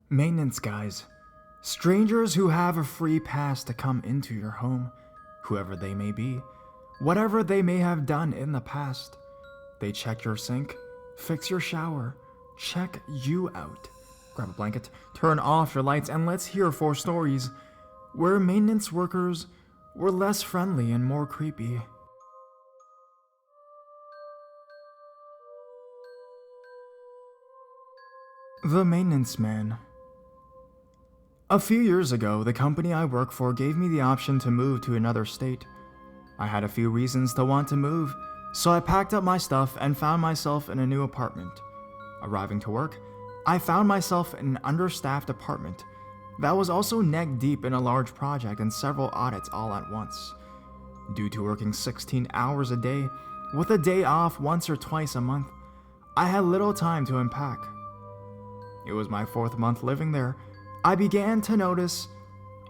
Maintenance guys. Strangers who have a free pass to come into your home, whoever they may be, whatever they may have done in the past. They check your sink, fix your shower, check you out. Grab a blanket, turn off your lights, and let's hear 4 stories where maintenance workers were less friendly and more creepy. The Maintenance Man. A few years ago, the company I work for gave me the option to move to another state. I had a few reasons to want to move, so I packed up my stuff and found myself in a new apartment. Arriving to work, I found myself in an understaffed apartment that was also neck deep in a large project and several audits all at once. Due to working 16 hours a day, with a day off once or twice a month, I had little time to unpack. It was my 4th month living there. I began to notice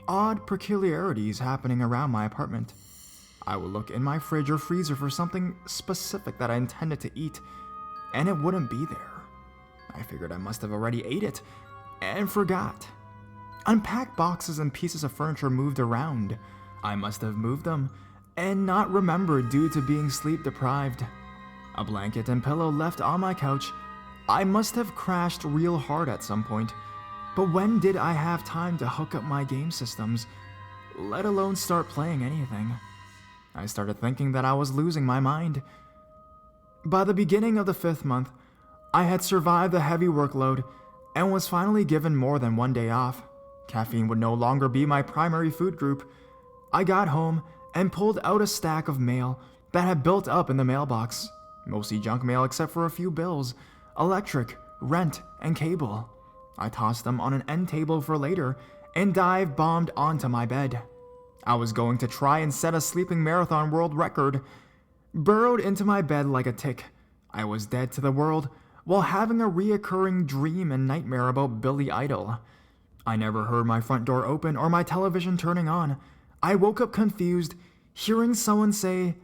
odd peculiarities happening around my apartment. I would look in my fridge or freezer for something specific that I intended to eat, and it wouldn't be there. I figured I must have already ate it, and forgot. Unpacked boxes and pieces of furniture moved around. I must have moved them, and not remembered due to being sleep deprived. A blanket and pillow left on my couch. I must have crashed real hard at some point. But when did I have time to hook up my game systems, let alone start playing anything? I started thinking that I was losing my mind. By the beginning of the 5th month, I had survived the heavy workload and was finally given more than 1 day off. Caffeine would no longer be my primary food group. I got home and pulled out a stack of mail that had built up in the mailbox, mostly junk mail except for a few bills, electric, rent, and cable. I tossed them on an end table for later and dive-bombed onto my bed. I was going to try and set a sleeping marathon world record. Burrowed into my bed like a tick, I was dead to the world while having a reoccurring dream and nightmare about Billy Idol. I never heard my front door open or my television turning on. I woke up confused, hearing someone say,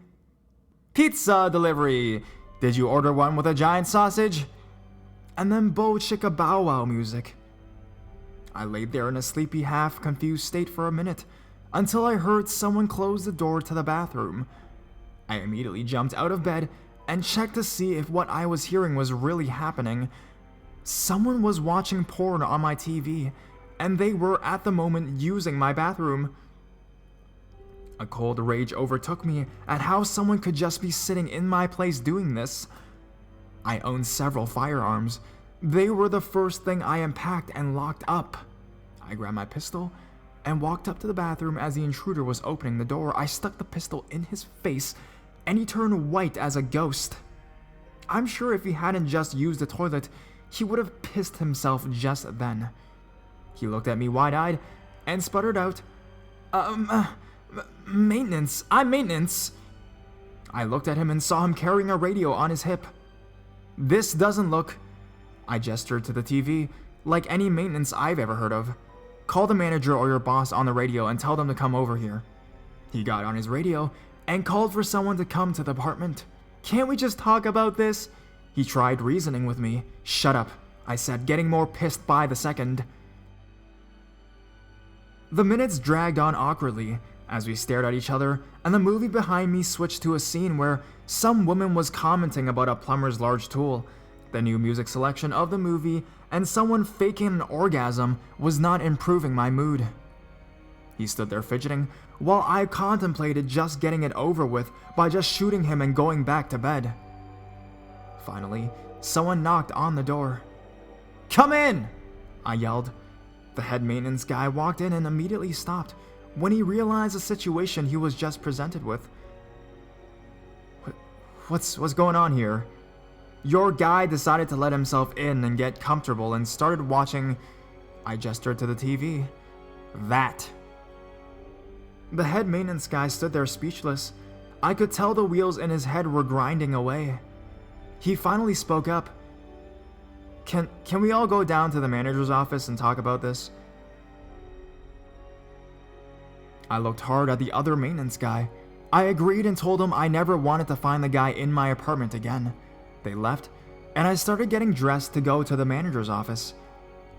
"Pizza delivery! Did you order one with a giant sausage?" And then Bo Chicka Bow Wow music. I laid there in a sleepy, half-confused state for a minute, until I heard someone close the door to the bathroom. I immediately jumped out of bed and checked to see if what I was hearing was really happening. Someone was watching porn on my TV, and they were at the moment using my bathroom. A cold rage overtook me at how someone could just be sitting in my place doing this. I owned several firearms. They were the first thing I unpacked and locked up. I grabbed my pistol and walked up to the bathroom. As the intruder was opening the door, I stuck the pistol in his face and he turned white as a ghost. I'm sure if he hadn't just used the toilet, he would have pissed himself just then. He looked at me wide-eyed and sputtered out, Maintenance, I'm maintenance." I looked at him and saw him carrying a radio on his hip. "This doesn't look," I gestured to the TV, "like any maintenance I've ever heard of. Call the manager or your boss on the radio and tell them to come over here." He got on his radio and called for someone to come to the apartment. "Can't we just talk about this?" He tried reasoning with me. "Shut up," I said, getting more pissed by the second. The minutes dragged on awkwardly as we stared at each other, and the movie behind me switched to a scene where some woman was commenting about a plumber's large tool. The new music selection of the movie and someone faking an orgasm was not improving my mood. He stood there fidgeting while I contemplated just getting it over with by just shooting him and going back to bed. Finally, someone knocked on the door. "Come in!" I yelled. The head maintenance guy walked in and immediately stopped when he realized the situation he was just presented with. What's going on here?" "Your guy decided to let himself in and get comfortable and started watching," I gestured to the TV, "that." The head maintenance guy stood there speechless. I could tell the wheels in his head were grinding away. He finally spoke up. Can we all go down to the manager's office and talk about this?" I looked hard at the other maintenance guy. I agreed and told him I never wanted to find the guy in my apartment again. They left, and I started getting dressed to go to the manager's office.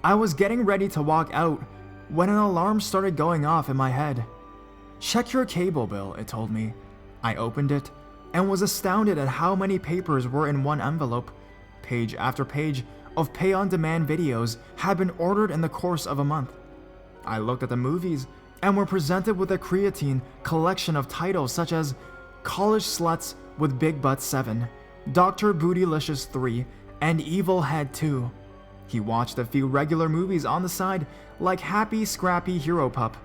I was getting ready to walk out when an alarm started going off in my head. "Check your cable bill," it told me. I opened it and was astounded at how many papers were in one envelope. Page after page of pay-on-demand videos had been ordered in the course of a month. I looked at the movies and were presented with a creatine collection of titles such as College Sluts with Big Butt 7, Dr. Bootylicious 3, and Evil Head 2. He watched a few regular movies on the side like Happy Scrappy Hero Pup,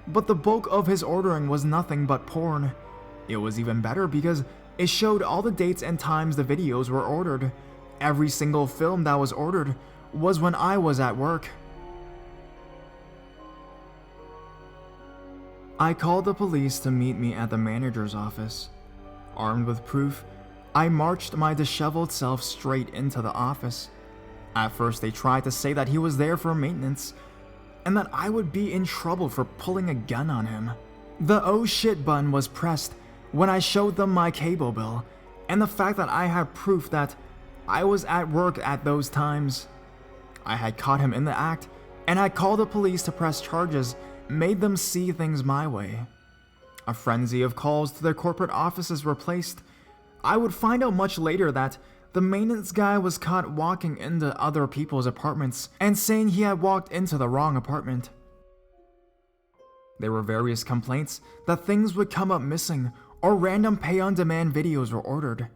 but the bulk of his ordering was nothing but porn. It was even better because it showed all the dates and times the videos were ordered. Every single film that was ordered was when I was at work. I called the police to meet me at the manager's office. Armed with proof, I marched my disheveled self straight into the office. At first, they tried to say that he was there for maintenance, and that I would be in trouble for pulling a gun on him. The oh shit button was pressed when I showed them my cable bill, and the fact that I had proof that I was at work at those times. I had caught him in the act, and I called the police to press charges, made them see things my way. A frenzy of calls to their corporate offices were placed. I would find out much later that the maintenance guy was caught walking into other people's apartments and saying he had walked into the wrong apartment. There were various complaints that things would come up missing or random pay-on-demand videos were ordered.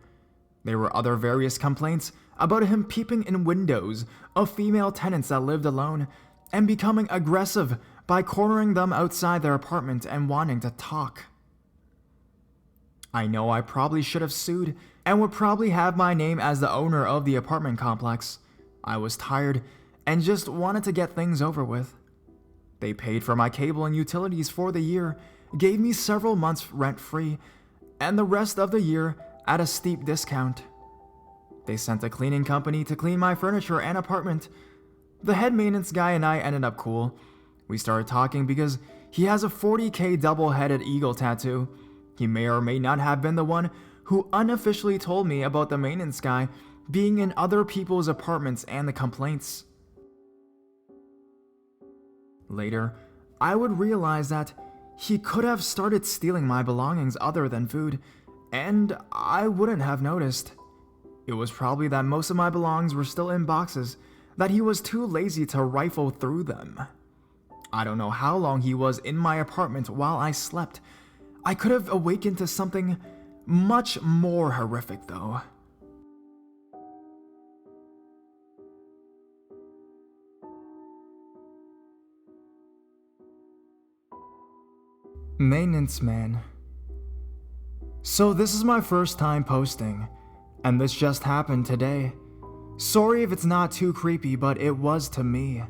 There were other various complaints about him peeping in windows of female tenants that lived alone and becoming aggressive by cornering them outside their apartment and wanting to talk. I know I probably should have sued and would probably have my name as the owner of the apartment complex. I was tired and just wanted to get things over with. They paid for my cable and utilities for the year, gave me several months rent-free, and the rest of the year at a steep discount. They sent a cleaning company to clean my furniture and apartment. The head maintenance guy and I ended up cool. We started talking because he has a 40K double-headed eagle tattoo. He may or may not have been the one who unofficially told me about the maintenance guy being in other people's apartments and the complaints. Later, I would realize that he could have started stealing my belongings other than food, and I wouldn't have noticed. It was probably that most of my belongings were still in boxes, that he was too lazy to rifle through them. I don't know how long he was in my apartment while I slept. I could have awakened to something much more horrific, though. Maintenance man. So this is my first time posting, and this just happened today. Sorry if it's not too creepy, but it was to me.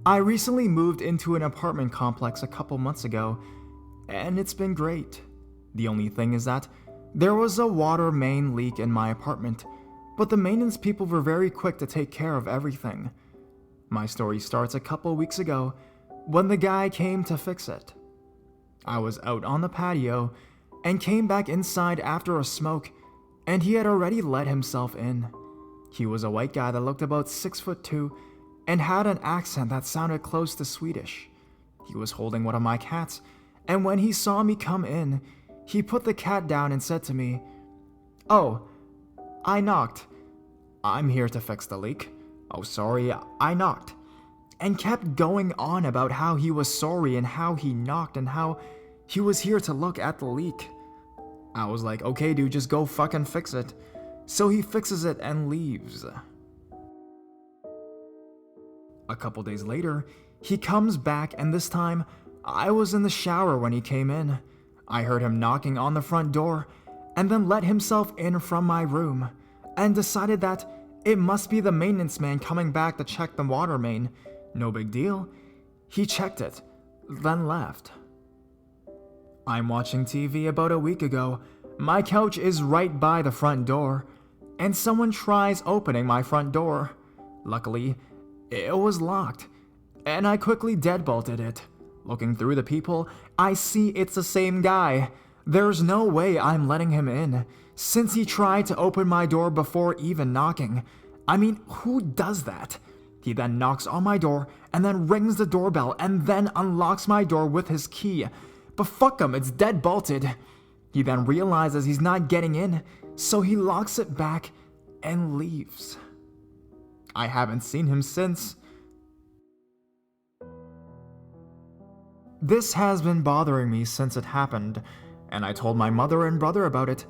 I recently moved into an apartment complex a couple months ago, and it's been great. The only thing is that there was a water main leak in my apartment, but the maintenance people were very quick to take care of everything. My story starts a couple weeks ago when the guy came to fix it. I was out on the patio and came back inside after a smoke, and he had already let himself in. He was a white guy that looked about 6'2" and had an accent that sounded close to Swedish. He was holding one of my cats, and when he saw me come in, he put the cat down and said to me, "Oh, I knocked. I'm here to fix the leak. Oh, sorry, I knocked." And kept going on about how he was sorry and how he knocked and how he was here to look at the leak. I was like, okay dude, just go fucking fix it. So he fixes it and leaves. A couple days later, he comes back, and this time, I was in the shower when he came in. I heard him knocking on the front door, and then let himself in from my room, and decided that it must be the maintenance man coming back to check the water main. No big deal. He checked it, then left. I'm watching TV about a week ago. My couch is right by the front door, and someone tries opening my front door. Luckily, it was locked, and I quickly deadbolted it. Looking through the peephole, I see it's the same guy. There's no way I'm letting him in, since he tried to open my door before even knocking. I mean, who does that? He then knocks on my door and then rings the doorbell and then unlocks my door with his key. But fuck him, it's dead bolted. He then realizes he's not getting in, so he locks it back and leaves. I haven't seen him since. This has been bothering me since it happened, and I told my mother and brother about it,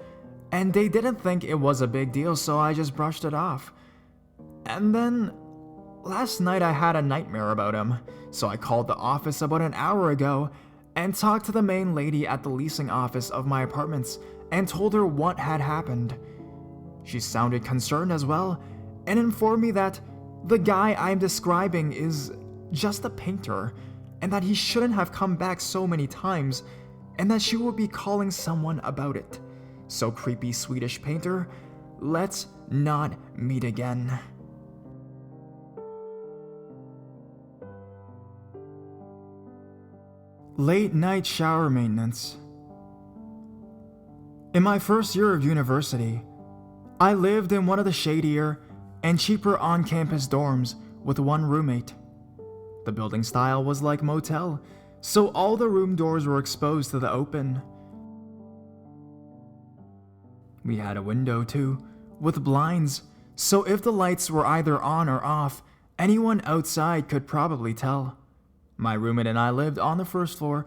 and they didn't think it was a big deal, so I just brushed it off. And then, last night I had a nightmare about him, so I called the office about an hour ago and talked to the main lady at the leasing office of my apartments and told her what had happened. She sounded concerned as well and informed me that the guy I'm describing is just a painter and that he shouldn't have come back so many times and that she would be calling someone about it. So creepy Swedish painter, let's not meet again. Late night shower maintenance. In my first year of university, I lived in one of the shadier and cheaper on-campus dorms with one roommate. The building style was like motel, so all the room doors were exposed to the open. We had a window too, with blinds, so if the lights were either on or off, anyone outside could probably tell. My roommate and I lived on the first floor,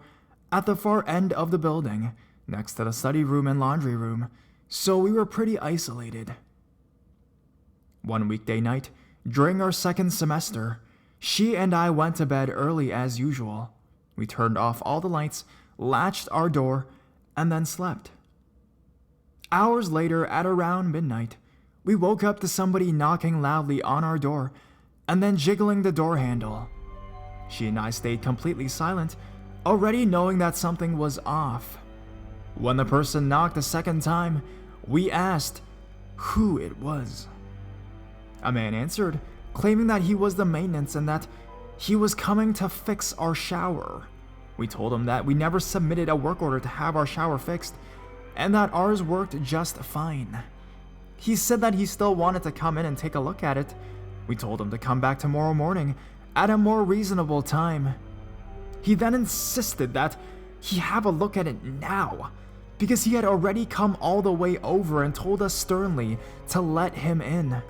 at the far end of the building, next to the study room and laundry room, so we were pretty isolated. One weekday night, during our second semester, she and I went to bed early as usual. We turned off all the lights, latched our door, and then slept. Hours later, at around midnight, we woke up to somebody knocking loudly on our door and then jiggling the door handle. She and I stayed completely silent, already knowing that something was off. When the person knocked the second time, we asked who it was. A man answered, claiming that he was the maintenance and that he was coming to fix our shower. We told him that we never submitted a work order to have our shower fixed, and that ours worked just fine. He said that he still wanted to come in and take a look at it. We told him to come back tomorrow morning at a more reasonable time. He then insisted that he have a look at it now, because he had already come all the way over and told us sternly to let him in.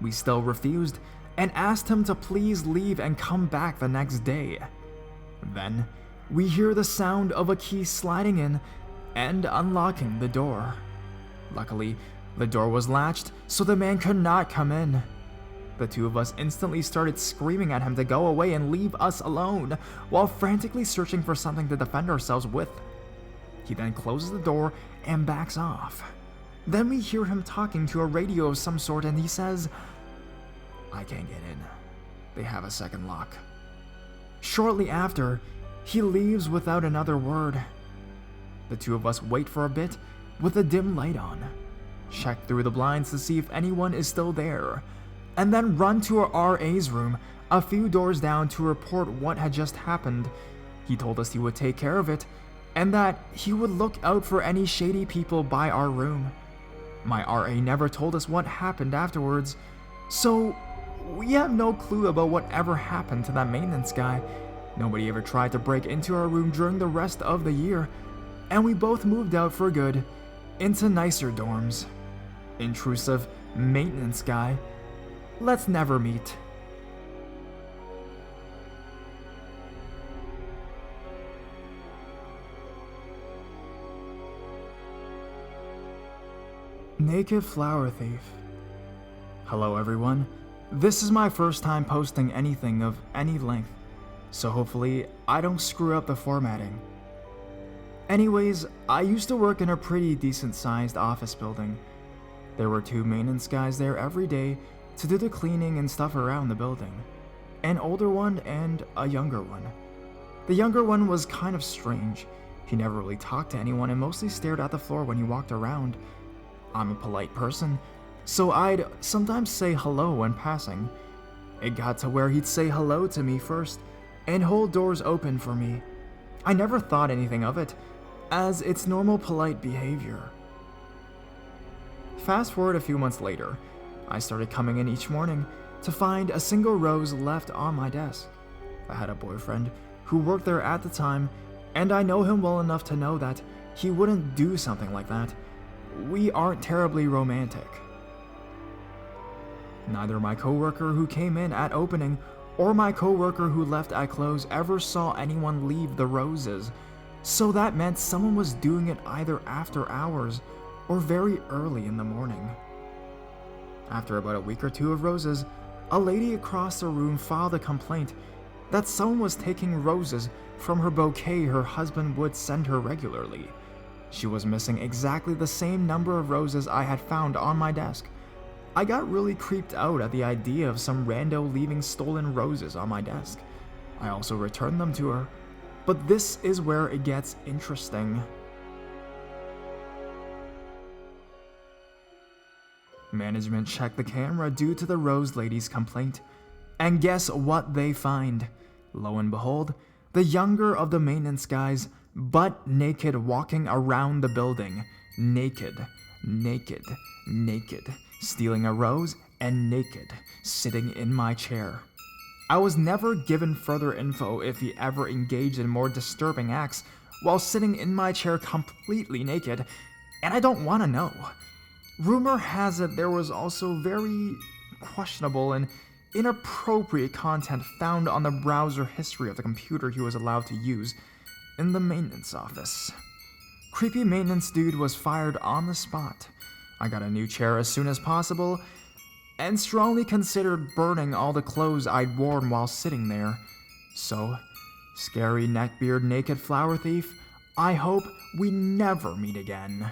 We still refused and asked him to please leave and come back the next day. Then, we hear the sound of a key sliding in and unlocking the door. Luckily, the door was latched, so the man could not come in. The two of us instantly started screaming at him to go away and leave us alone, while frantically searching for something to defend ourselves with. He then closes the door and backs off. Then we hear him talking to a radio of some sort and he says, "I can't get in. They have a second lock." Shortly after, he leaves without another word. The two of us wait for a bit with a dim light on, check through the blinds to see if anyone is still there, and then run to our RA's room a few doors down to report what had just happened. He told us he would take care of it, and that he would look out for any shady people by our room. My RA never told us what happened afterwards, so we have no clue about whatever happened to that maintenance guy. Nobody ever tried to break into our room during the rest of the year, and we both moved out for good, into nicer dorms. Intrusive maintenance guy. Let's never meet. Naked Flower Thief. Hello everyone. This is my first time posting anything of any length, so hopefully I don't screw up the formatting. Anyways, I used to work in a pretty decent sized office building. There were two maintenance guys there every day to do the cleaning and stuff around the building. An older one and a younger one. The younger one was kind of strange. He never really talked to anyone and mostly stared at the floor when he walked around. I'm a polite person, so I'd sometimes say hello when passing. It got to where he'd say hello to me first and hold doors open for me. I never thought anything of it, as it's normal polite behavior. Fast forward a few months later, I started coming in each morning to find a single rose left on my desk. I had a boyfriend who worked there at the time, and I know him well enough to know that he wouldn't do something like that. We aren't terribly romantic. Neither my coworker who came in at opening or my coworker who left at close ever saw anyone leave the roses, so that meant someone was doing it either after hours or very early in the morning. After about a week or two of roses, a lady across the room filed a complaint that someone was taking roses from her bouquet her husband would send her regularly. She was missing exactly the same number of roses I had found on my desk. I got really creeped out at the idea of some rando leaving stolen roses on my desk. I also returned them to her, but this is where it gets interesting. Management checked the camera due to the rose lady's complaint, and guess what they find? Lo and behold, the younger of the maintenance guys, butt naked, walking around the building. Naked, stealing a rose, and naked, sitting in my chair. I was never given further info if he ever engaged in more disturbing acts while sitting in my chair completely naked, and I don't want to know. Rumor has it there was also very questionable and inappropriate content found on the browser history of the computer he was allowed to use in the maintenance office. Creepy maintenance dude was fired on the spot. I got a new chair as soon as possible, and strongly considered burning all the clothes I'd worn while sitting there. So, scary neckbeard naked flower thief, I hope we never meet again.